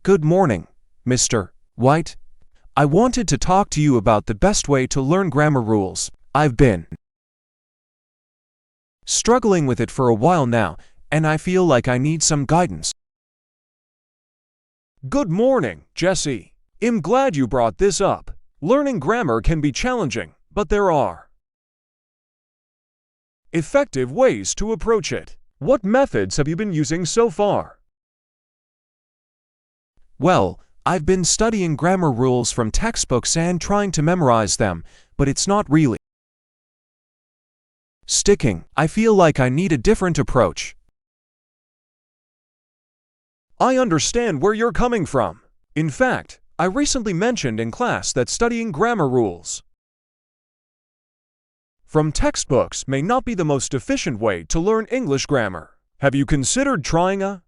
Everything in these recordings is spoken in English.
Good morning, Mr. White. I wanted to talk to you about the best way to learn grammar rules. I've been struggling with it for a while now, and I feel like I need some guidance. Good morning, Jesse. I'm glad you brought this up. Learning grammar can be challenging, but there are effective ways to approach it. What methods have you been using so far? Well, I've been studying grammar rules from textbooks and trying to memorize them, but it's not really sticking. I feel like I need a different approach. I understand where you're coming from. In fact, I recently mentioned in class that studying grammar rules from textbooks may not be the most efficient way to learn English grammar. Have you considered trying a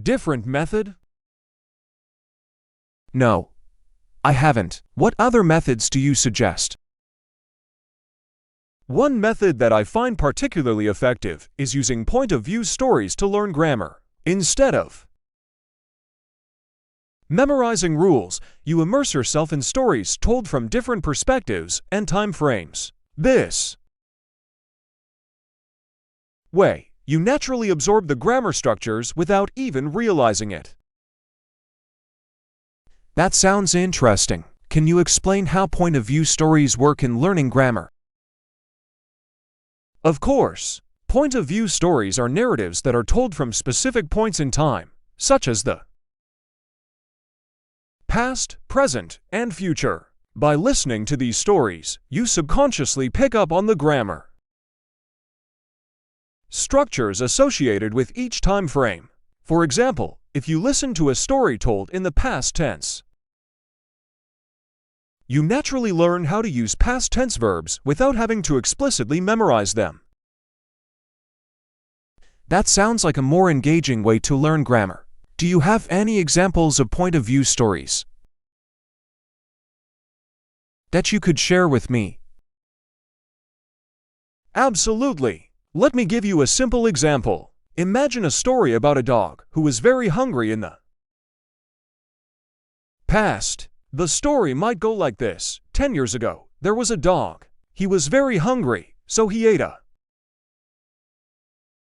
different method? No, I haven't. What other methods do you suggest? One method that I find particularly effective is using point-of-view stories to learn grammar. Instead of memorizing rules, you immerse yourself in stories told from different perspectives and time frames. This way, you naturally absorb the grammar structures without even realizing it. That sounds interesting. Can you explain how point-of-view stories work in learning grammar? Of course. Point-of-view stories are narratives that are told from specific points in time, such as the past, present, and future. By listening to these stories, you subconsciously pick up on the grammar structures associated with each time frame. For example, if you listen to a story told in the past tense, you naturally learn how to use past tense verbs without having to explicitly memorize them. That sounds like a more engaging way to learn grammar. Do you have any examples of point-of-view stories that you could share with me? Absolutely. Let me give you a simple example. Imagine a story about a dog who was very hungry in the past. The story might go like this. 10 years ago, there was a dog. He was very hungry, so he ate a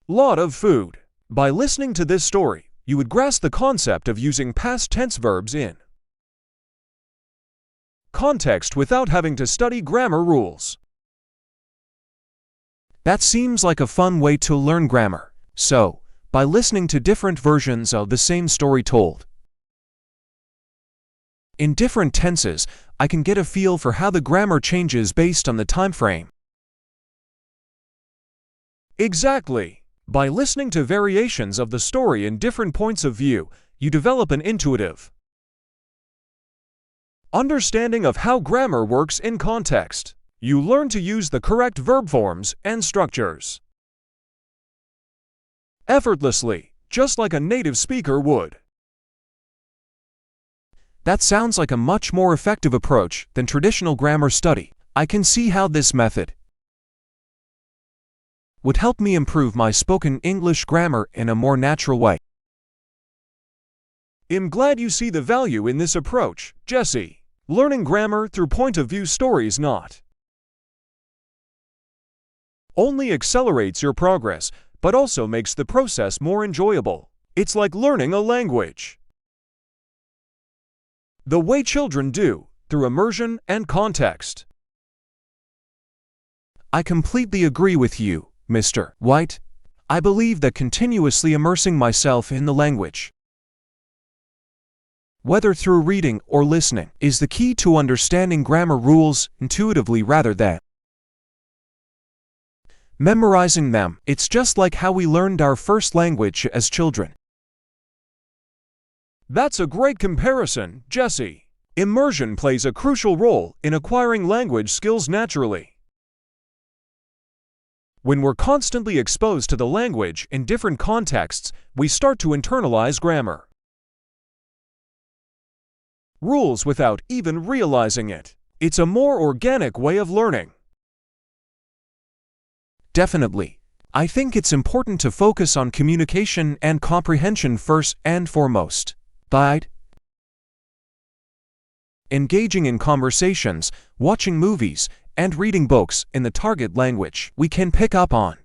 lot of food. By listening to this story, you would grasp the concept of using past tense verbs in context without having to study grammar rules. That seems like a fun way to learn grammar. So, by listening to different versions of the same story told in different tenses, I can get a feel for how the grammar changes based on the time frame. Exactly. By listening to variations of the story in different points of view, you develop an intuitive understanding of how grammar works in context. You learn to use the correct verb forms and structures effortlessly, just like a native speaker would. That sounds like a much more effective approach than traditional grammar study. I can see how this method would help me improve my spoken English grammar in a more natural way. I'm glad you see the value in this approach, Jesse. Learning grammar through point-of-view stories not only accelerates your progress, but also makes the process more enjoyable. It's like learning a language the way children do, through immersion and context. I completely agree with you, Mr. White. I believe that continuously immersing myself in the language, whether through reading or listening, is the key to understanding grammar rules intuitively rather than memorizing them. It's just like how we learned our first language as children. That's a great comparison, Jesse. Immersion plays a crucial role in acquiring language skills naturally. When we're constantly exposed to the language in different contexts, we start to internalize grammar rules without even realizing it. It's a more organic way of learning. Definitely. I think it's important to focus on communication and comprehension first and foremost. By engaging in conversations, watching movies, and reading books in the target language, we can pick up on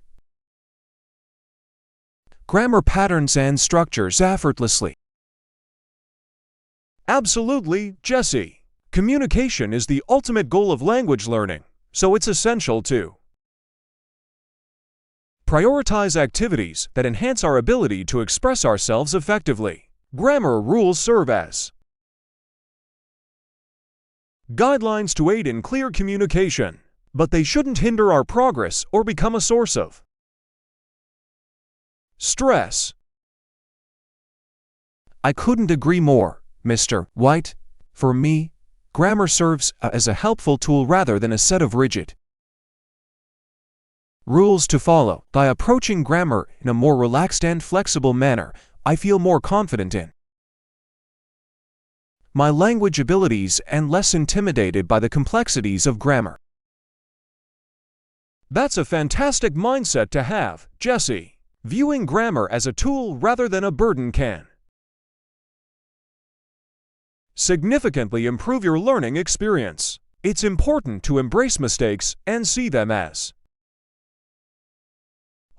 grammar patterns and structures effortlessly. Absolutely, Jesse. Communication is the ultimate goal of language learning, so it's essential to prioritize activities that enhance our ability to express ourselves effectively. Grammar rules serve as guidelines to aid in clear communication, but they shouldn't hinder our progress or become a source of stress. I couldn't agree more, Mr. White. For me, grammar serves as a helpful tool rather than a set of rigid rules to follow. By approaching grammar in a more relaxed and flexible manner, I feel more confident in my language abilities and less intimidated by the complexities of grammar. That's a fantastic mindset to have, Jesse. Viewing grammar as a tool rather than a burden can significantly improve your learning experience. It's important to embrace mistakes and see them as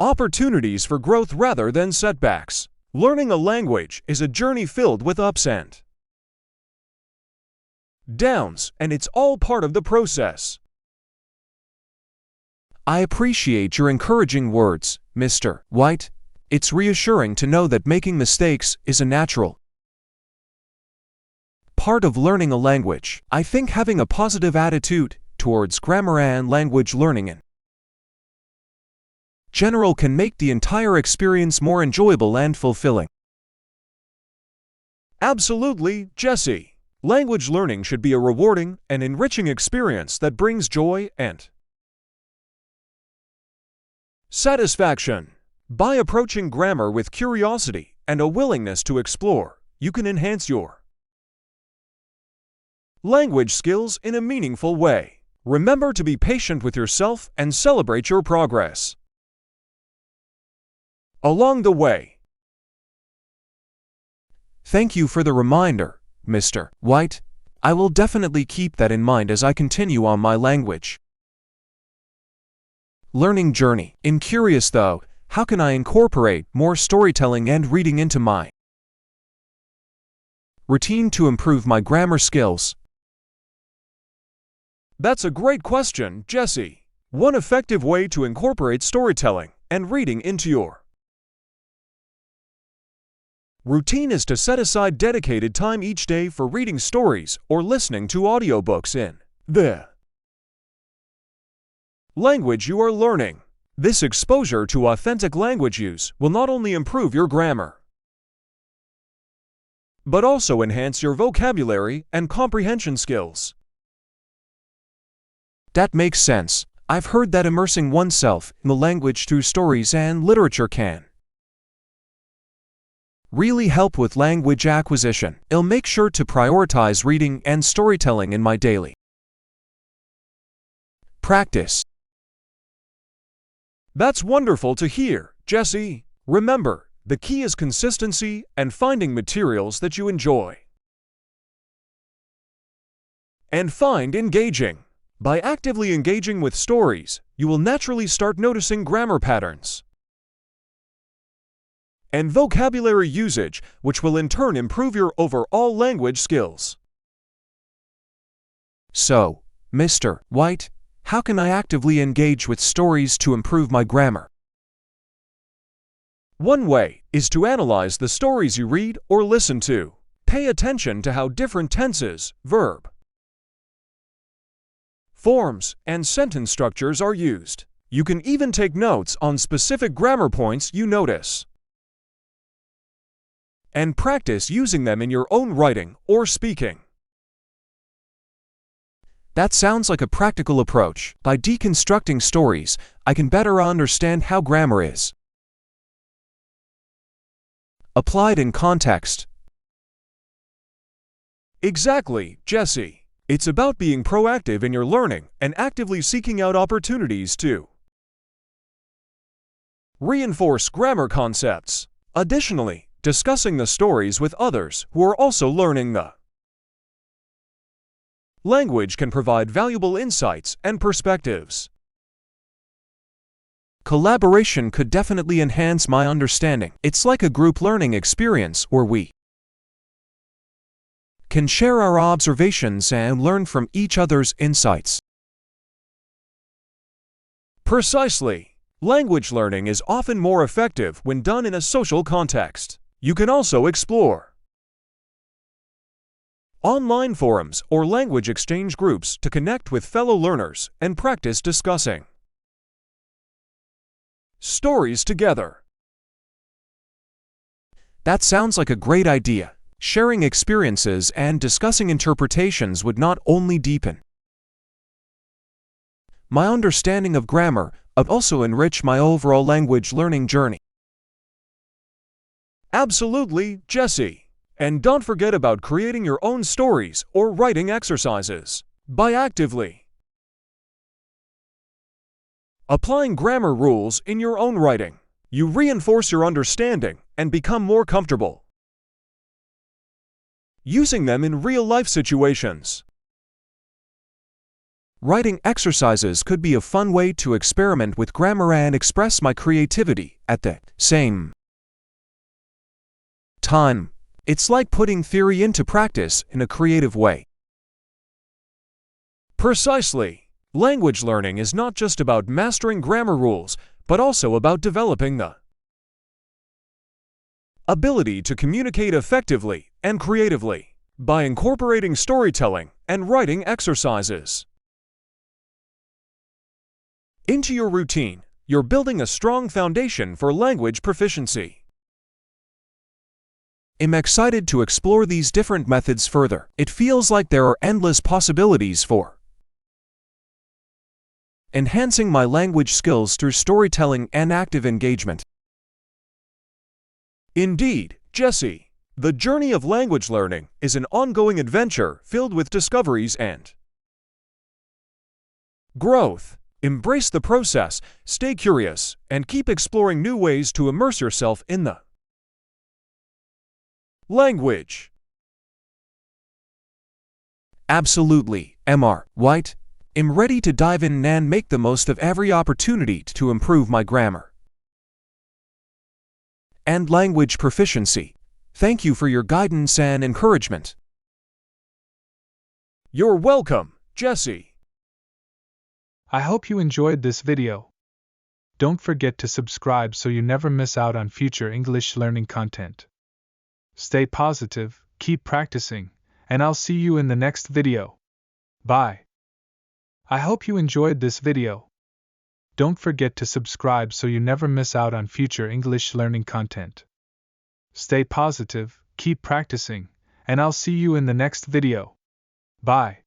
opportunities for growth rather than setbacks. Learning a language is a journey filled with ups and downs, and it's all part of the process. I appreciate your encouraging words, Mr. White. It's reassuring to know that making mistakes is a natural part of learning a language. I think having a positive attitude towards grammar and language learning in general can make the entire experience more enjoyable and fulfilling. Absolutely, Jesse. Language learning should be a rewarding and enriching experience that brings joy and satisfaction. By approaching grammar with curiosity and a willingness to explore, you can enhance your language skills in a meaningful way. Remember to be patient with yourself and celebrate your progress along the way. Thank you for the reminder, Mr. White. I will definitely keep that in mind as I continue on my language learning journey. I'm curious though, how can I incorporate more storytelling and reading into my routine to improve my grammar skills? That's a great question, Jesse. One effective way to incorporate storytelling and reading into your routine is to set aside dedicated time each day for reading stories or listening to audiobooks in the language you are learning. This exposure to authentic language use will not only improve your grammar, but also enhance your vocabulary and comprehension skills. That makes sense. I've heard that immersing oneself in the language through stories and literature can really help with language acquisition. I'll make sure to prioritize reading and storytelling in my daily practice. That's wonderful to hear, Jesse. Remember, the key is consistency and finding materials that you enjoy and find engaging. By actively engaging with stories, you will naturally start noticing grammar patterns and vocabulary usage, which will in turn improve your overall language skills. So, Mr. White, how can I actively engage with stories to improve my grammar? One way is to analyze the stories you read or listen to. Pay attention to how different tenses, verb, forms, and sentence structures are used. You can even take notes on specific grammar points you notice and practice using them in your own writing or speaking. That sounds like a practical approach. By deconstructing stories, I can better understand how grammar is applied in context. Exactly, Jesse. It's about being proactive in your learning and actively seeking out opportunities to Reinforce grammar concepts. Additionally, discussing the stories with others who are also learning the language can provide valuable insights and perspectives. Collaboration could definitely enhance my understanding. It's like a group learning experience where we can share our observations and learn from each other's insights. Precisely. Language learning is often more effective when done in a social context. You can also explore online forums or language exchange groups to connect with fellow learners and practice discussing stories together. That sounds like a great idea. Sharing experiences and discussing interpretations would not only deepen my understanding of grammar, but also enrich my overall language learning journey. Absolutely, Jesse. And don't forget about creating your own stories or writing exercises. By actively applying grammar rules in your own writing, you reinforce your understanding and become more comfortable using them in real-life situations. Writing exercises could be a fun way to experiment with grammar and express my creativity at the same time. It's like putting theory into practice in a creative way. Precisely. Language learning is not just about mastering grammar rules, but also about developing the ability to communicate effectively and creatively by incorporating storytelling and writing exercises into your routine. You're building a strong foundation for language proficiency. I'm excited to explore these different methods further. It feels like there are endless possibilities for enhancing my language skills through storytelling and active engagement. Indeed, Jesse, the journey of language learning is an ongoing adventure filled with discoveries and growth. Embrace the process, stay curious, and keep exploring new ways to immerse yourself in the language. Absolutely, Mr. White. I'm ready to dive in and make the most of every opportunity to improve my grammar and language proficiency. Thank you for your guidance and encouragement. You're welcome, Jesse. I hope you enjoyed this video. Don't forget to subscribe so you never miss out on future English learning content. Stay positive, keep practicing, and I'll see you in the next video. Bye. I hope you enjoyed this video. Don't forget to subscribe so you never miss out on future English learning content. Stay positive, keep practicing, and I'll see you in the next video. Bye.